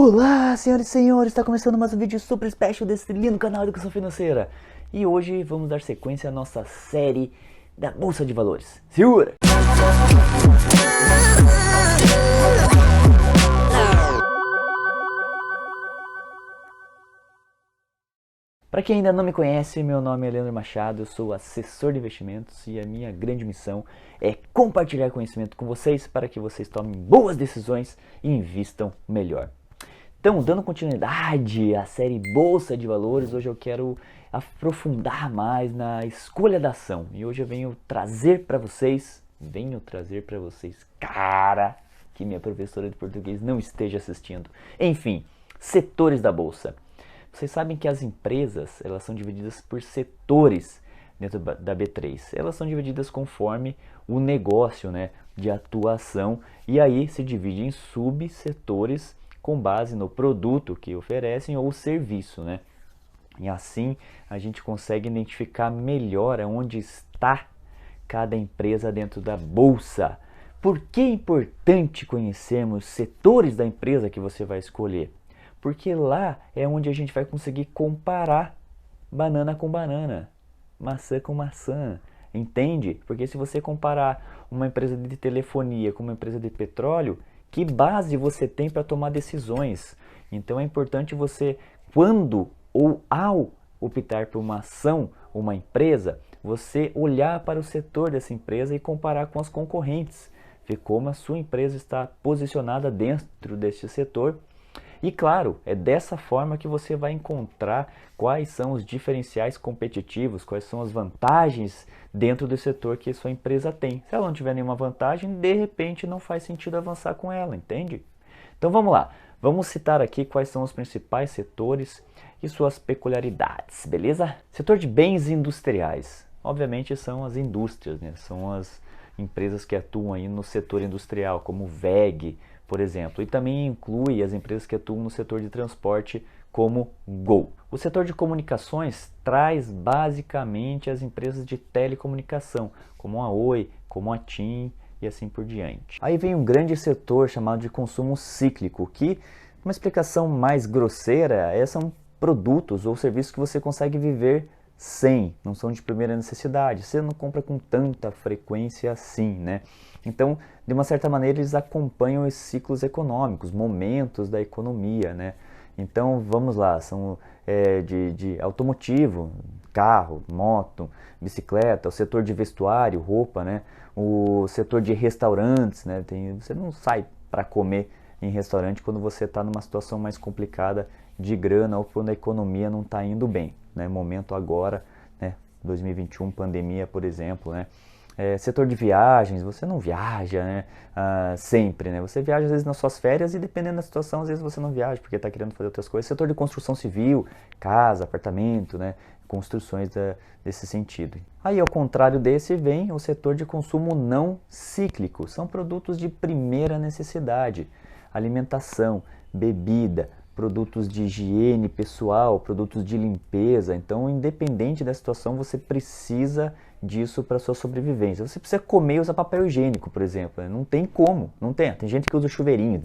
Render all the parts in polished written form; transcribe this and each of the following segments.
Olá, senhoras e senhores, está começando mais um vídeo super special desse lindo canal de Educação Financeira. E hoje vamos dar sequência à nossa série da Bolsa de Valores. Segura! Para quem ainda não me conhece, meu nome é Leandro Machado, eu sou assessor de investimentos e a minha grande missão é compartilhar conhecimento com vocês para que vocês tomem boas decisões e invistam melhor. Então, dando continuidade à série Bolsa de Valores, hoje eu quero aprofundar mais na escolha da ação. E hoje eu venho trazer para vocês, cara, que minha professora de português não esteja assistindo. Enfim, setores da Bolsa. Vocês sabem que as empresas, elas são divididas por setores dentro da B3. Elas são divididas conforme o negócio, né, de atuação, e aí se divide em subsetores com base no produto que oferecem ou serviço, né? E assim a gente consegue identificar melhor onde está cada empresa dentro da bolsa. Por que é importante conhecermos setores da empresa que você vai escolher? Porque lá é onde a gente vai conseguir comparar banana com banana, maçã com maçã, entende? Porque se você comparar uma empresa de telefonia com uma empresa de petróleo, que base você tem para tomar decisões? Então é importante você, quando ou ao optar por uma ação, uma empresa, você olhar para o setor dessa empresa e comparar com as concorrentes, ver como a sua empresa está posicionada dentro deste setor. E claro, é dessa forma que você vai encontrar quais são os diferenciais competitivos, quais são as vantagens dentro do setor que a sua empresa tem. Se ela não tiver nenhuma vantagem, de repente não faz sentido avançar com ela, entende? Então vamos lá, vamos citar aqui quais são os principais setores e suas peculiaridades, beleza? Setor de bens industriais, obviamente são as indústrias, né? São as empresas que atuam aí no setor industrial, como WEG, por exemplo, e também inclui as empresas que atuam no setor de transporte, como Gol. O setor de comunicações traz basicamente as empresas de telecomunicação, como a Oi, como a TIM e assim por diante. Aí vem um grande setor chamado de consumo cíclico, que, uma explicação mais grosseira, são produtos ou serviços que você consegue viver sem, não são de primeira necessidade, você não compra com tanta frequência assim, né? Então, de uma certa maneira, eles acompanham os ciclos econômicos, momentos da economia, né? Então, vamos lá, são de automotivo, carro, moto, bicicleta, o setor de vestuário, roupa, né? O setor de restaurantes, né? Você não sai para comer em restaurante quando você está numa situação mais complicada de grana ou quando a economia não está indo bem, né? Momento agora, né? 2021, pandemia, por exemplo, né? Setor de viagens, você não viaja, né? Sempre, né? Você viaja às vezes nas suas férias e dependendo da situação, às vezes você não viaja porque está querendo fazer outras coisas. Setor de construção civil, casa, apartamento, né? Construções desse sentido. Aí, ao contrário desse, vem o setor de consumo não cíclico. São produtos de primeira necessidade, alimentação, bebida, produtos de higiene pessoal, produtos de limpeza. Então, independente da situação, você precisa disso para sua sobrevivência. Você precisa comer e usar papel higiênico, por exemplo, né? Não tem como, não tem. Tem gente que usa o chuveirinho,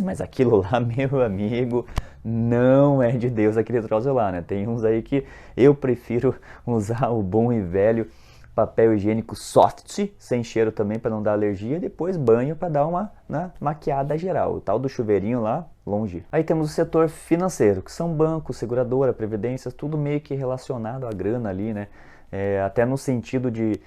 mas aquilo lá, meu amigo, não é de Deus aquele troço lá, né? Tem uns aí que eu prefiro usar o bom e velho papel higiênico soft, sem cheiro também para não dar alergia, e depois banho para dar uma maquiada geral. O tal do chuveirinho lá, longe. Aí temos o setor financeiro, que são bancos, seguradora, previdências, tudo meio que relacionado à grana ali, né? Até no sentido de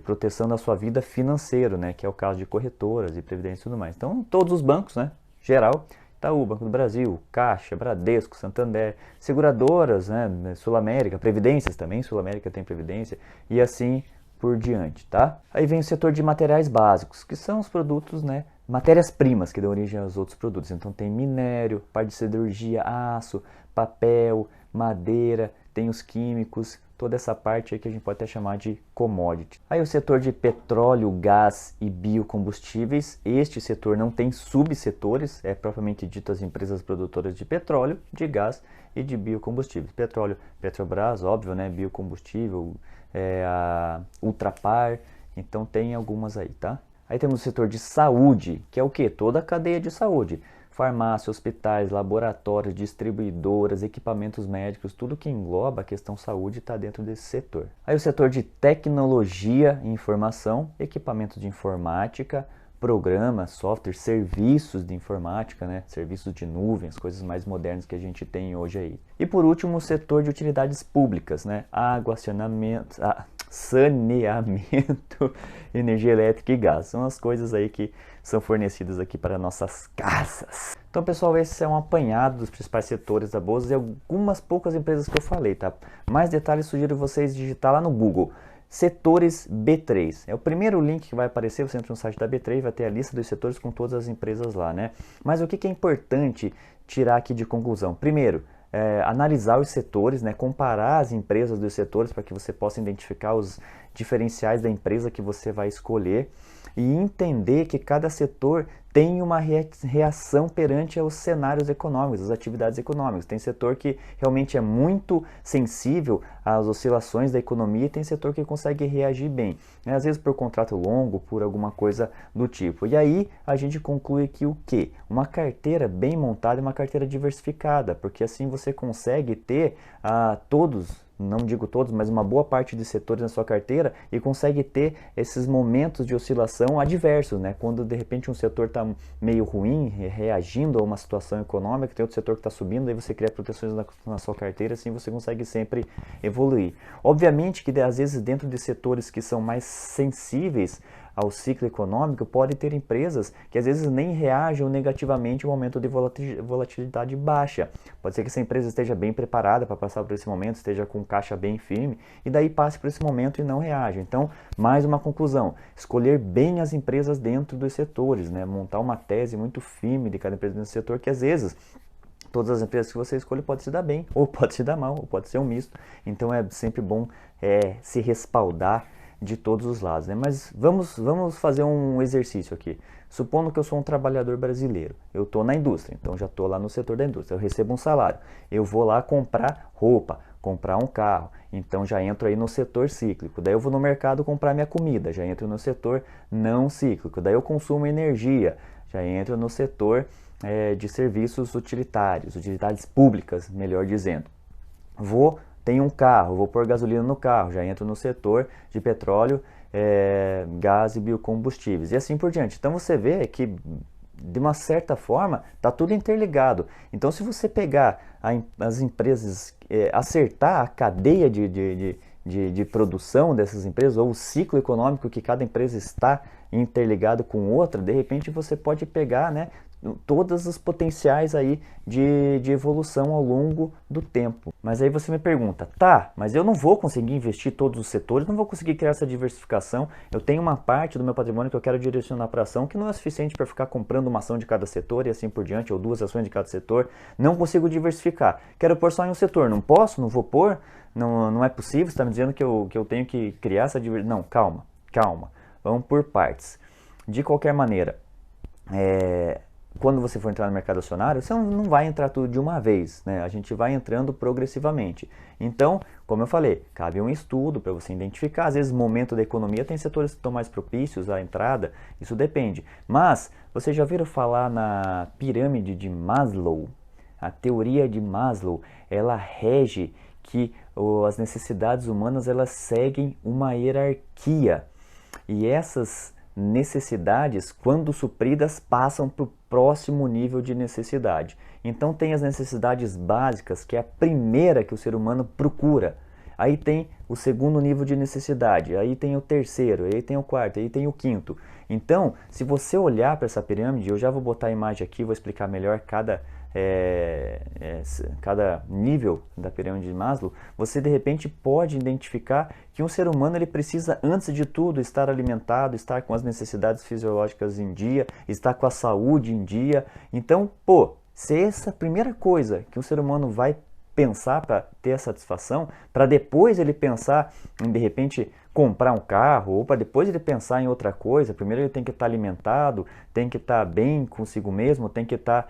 proteção da sua vida financeira, né? Que é o caso de corretoras e previdência e tudo mais. Então, todos os bancos, né? Geral, Itaú, Banco do Brasil, Caixa, Bradesco, Santander, seguradoras, né? Sul América, previdências também, Sul América tem previdência, e assim por diante, tá? Aí vem o setor de materiais básicos, que são os produtos, né? Matérias-primas que dão origem aos outros produtos. Então tem minério, parte de siderurgia, aço, papel, madeira, tem os químicos, toda essa parte aí que a gente pode até chamar de commodity. Aí o setor de petróleo, gás e biocombustíveis, este setor não tem subsetores, é propriamente dito as empresas produtoras de petróleo, de gás e de biocombustíveis. Petróleo, Petrobras, óbvio, né? Biocombustível, a Ultrapar, então tem algumas aí, tá? Aí temos o setor de saúde, que é o que? Toda a cadeia de saúde. farmácia, hospitais, laboratórios, distribuidoras, equipamentos médicos, tudo que engloba a questão saúde está dentro desse setor. Aí o setor de tecnologia e informação, equipamentos de informática, programas, software, serviços de informática, né? Serviços de nuvem, as coisas mais modernas que a gente tem hoje aí. E por último, o setor de utilidades públicas, né? Água, saneamento, energia elétrica e gás. São as coisas aí que são fornecidas aqui para nossas casas. Então, pessoal, esse é um apanhado dos principais setores da bolsa e algumas poucas empresas que eu falei, tá? Mais detalhes, sugiro vocês digitar lá no Google. Setores B3. É o primeiro link que vai aparecer, você entra no site da B3, vai ter a lista dos setores com todas as empresas lá, né? Mas o que é importante tirar aqui de conclusão? Primeiro, analisar os setores, né? Comparar as empresas dos setores para que você possa identificar os diferenciais da empresa que você vai escolher e entender que cada setor tem uma reação perante aos cenários econômicos, às atividades econômicas. Tem setor que realmente é muito sensível às oscilações da economia e tem setor que consegue reagir bem, né? Às vezes por contrato longo, por alguma coisa do tipo. E aí a gente conclui que o quê? Uma carteira bem montada e uma carteira diversificada, porque assim você consegue ter todos, não digo todos, mas uma boa parte de setores na sua carteira e consegue ter esses momentos de oscilação adversos, né? Quando de repente um setor está meio ruim, reagindo a uma situação econômica, tem outro setor que está subindo, aí você cria proteções na sua carteira, assim você consegue sempre evoluir. Obviamente que às vezes dentro de setores que são mais sensíveis ao ciclo econômico, pode ter empresas que às vezes nem reagem negativamente ao momento de volatilidade baixa. Pode ser que essa empresa esteja bem preparada para passar por esse momento, esteja com caixa bem firme, e daí passe por esse momento e não reaja. Então, mais uma conclusão, escolher bem as empresas dentro dos setores, né? Montar uma tese muito firme de cada empresa dentro do setor, que às vezes todas as empresas que você escolhe pode se dar bem, ou pode se dar mal, ou pode ser um misto. Então é sempre bom se respaldar de todos os lados, né? Mas vamos fazer um exercício aqui. Supondo que eu sou um trabalhador brasileiro, eu estou na indústria, então já estou lá no setor da indústria, eu recebo um salário, eu vou lá comprar roupa, comprar um carro, então já entro aí no setor cíclico. Daí eu vou no mercado comprar minha comida, já entro no setor não cíclico. Daí eu consumo energia, já entro no setor de serviços utilitários, utilidades públicas, melhor dizendo. Tenho um carro, vou pôr gasolina no carro, já entro no setor de petróleo, gás e biocombustíveis e assim por diante. Então você vê que de uma certa forma está tudo interligado. Então se você pegar as empresas, acertar a cadeia de produção dessas empresas ou o ciclo econômico que cada empresa está interligado com outra, de repente você pode pegar, né, todos os potenciais aí de evolução ao longo do tempo. Mas aí você me pergunta, tá, mas eu não vou conseguir investir em todos os setores, não vou conseguir criar essa diversificação, eu tenho uma parte do meu patrimônio que eu quero direcionar para ação, que não é suficiente para ficar comprando uma ação de cada setor e assim por diante, ou duas ações de cada setor, não consigo diversificar, quero pôr só em um setor, não posso, não vou pôr, não é possível, você está me dizendo que eu tenho que criar essa diversificação, não, calma, vamos por partes. De qualquer maneira, quando você for entrar no mercado acionário, você não vai entrar tudo de uma vez, né? A gente vai entrando progressivamente. Então, como eu falei, cabe um estudo para você identificar. Às vezes, no momento da economia, tem setores que estão mais propícios à entrada, isso depende. Mas, vocês já ouviram falar na pirâmide de Maslow? A teoria de Maslow, ela rege que as necessidades humanas, elas seguem uma hierarquia. E essas necessidades, quando supridas, passam para o próximo nível de necessidade. Então tem as necessidades básicas, que é a primeira que o ser humano procura. Aí tem o segundo nível de necessidade, aí tem o terceiro, aí tem o quarto, aí tem o quinto. Então, se você olhar para essa pirâmide, eu já vou botar a imagem aqui, vou explicar melhor cada nível da pirâmide de Maslow, você de repente pode identificar que um ser humano ele precisa, antes de tudo, estar alimentado, estar com as necessidades fisiológicas em dia, estar com a saúde em dia. Então, se essa primeira coisa que um ser humano vai pensar para ter a satisfação, para depois ele pensar em, de repente, comprar um carro, ou para depois ele pensar em outra coisa, primeiro ele tem que estar alimentado, tem que estar bem consigo mesmo, tem que estar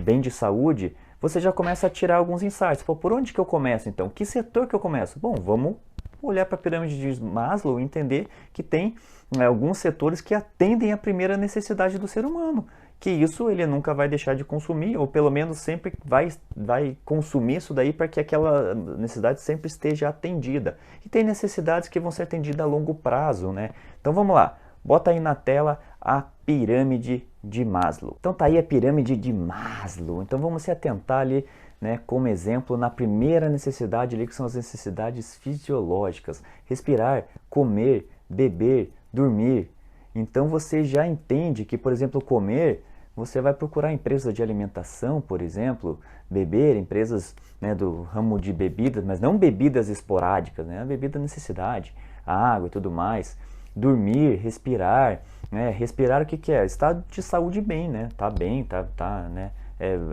bem de saúde, você já começa a tirar alguns insights. Por onde que eu começo então? Que setor que eu começo? Bom, vamos olhar para a pirâmide de Maslow e entender que tem alguns setores que atendem à primeira necessidade do ser humano. que isso ele nunca vai deixar de consumir, ou pelo menos sempre vai consumir isso daí para que aquela necessidade sempre esteja atendida. E tem necessidades que vão ser atendidas a longo prazo, né? Então vamos lá, bota aí na tela a pirâmide de Maslow. Então tá aí a pirâmide de Maslow. Então vamos se atentar ali, né, como exemplo na primeira necessidade ali, que são as necessidades fisiológicas: respirar, comer, beber, dormir. Então você já entende que, por exemplo, comer, você vai procurar empresas de alimentação, por exemplo, beber, empresas, né, do ramo de bebidas, mas não bebidas esporádicas, né, a bebida necessidade, a água e tudo mais. Dormir, respirar, né, respirar o que que é? Estado de saúde bem, né, tá bem, tá, né,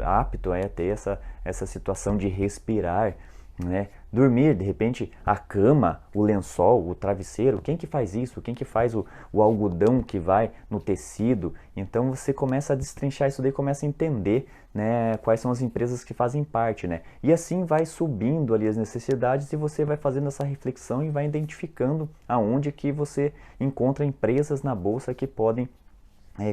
apto a ter essa situação de respirar, né? Dormir, de repente, a cama, o lençol, o travesseiro, quem que faz isso? Quem que faz o algodão que vai no tecido? Então você começa a destrinchar isso daí, começa a entender, né, quais são as empresas que fazem parte, né? E assim vai subindo ali as necessidades e você vai fazendo essa reflexão e vai identificando aonde que você encontra empresas na bolsa que podem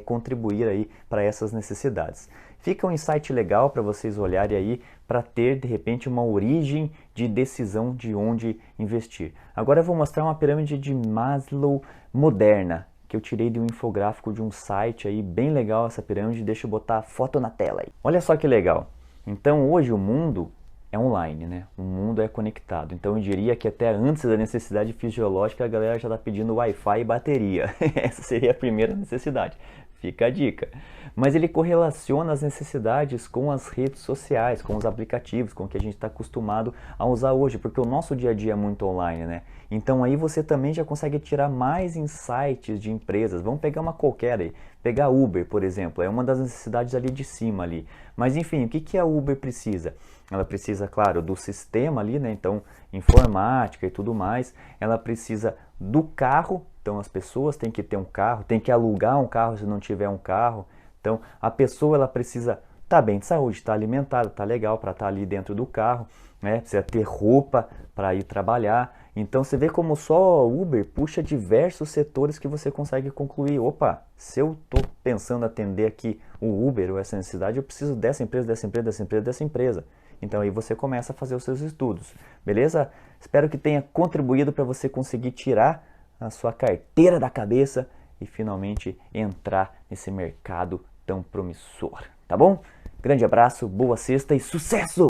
contribuir aí para essas necessidades. Fica um insight legal para vocês olharem aí, para ter de repente uma origem de decisão de onde investir. Agora eu vou mostrar uma pirâmide de Maslow moderna, que eu tirei de um infográfico de um site aí, bem legal essa pirâmide. Deixa eu botar a foto na tela aí. Olha só que legal. Então hoje o mundo é online, né? O mundo é conectado. Então eu diria que até antes da necessidade fisiológica a galera já está pedindo Wi-Fi e bateria. Essa seria a primeira necessidade. Fica a dica. Mas ele correlaciona as necessidades com as redes sociais, com os aplicativos, com o que a gente está acostumado a usar hoje, porque o nosso dia a dia é muito online, né? Então aí você também já consegue tirar mais insights de empresas. Vamos pegar uma qualquer aí. Pegar Uber, por exemplo, é uma das necessidades ali de cima ali. Mas enfim, o que a Uber precisa? Ela precisa, claro, do sistema ali, né? Então, informática e tudo mais. Ela precisa do carro. Então, as pessoas têm que ter um carro, tem que alugar um carro se não tiver um carro. Então, a pessoa ela precisa estar bem de saúde, estar alimentada, estar legal para estar ali dentro do carro, né? Precisa ter roupa para ir trabalhar. Então, você vê como só Uber puxa diversos setores que você consegue concluir. Opa, se eu estou pensando em atender aqui o Uber ou essa necessidade, eu preciso dessa empresa, dessa empresa, dessa empresa, dessa empresa. Então, aí você começa a fazer os seus estudos, beleza? Espero que tenha contribuído para você conseguir tirar a sua carteira da cabeça e finalmente entrar nesse mercado tão promissor, tá bom? Grande abraço, boa sexta e sucesso!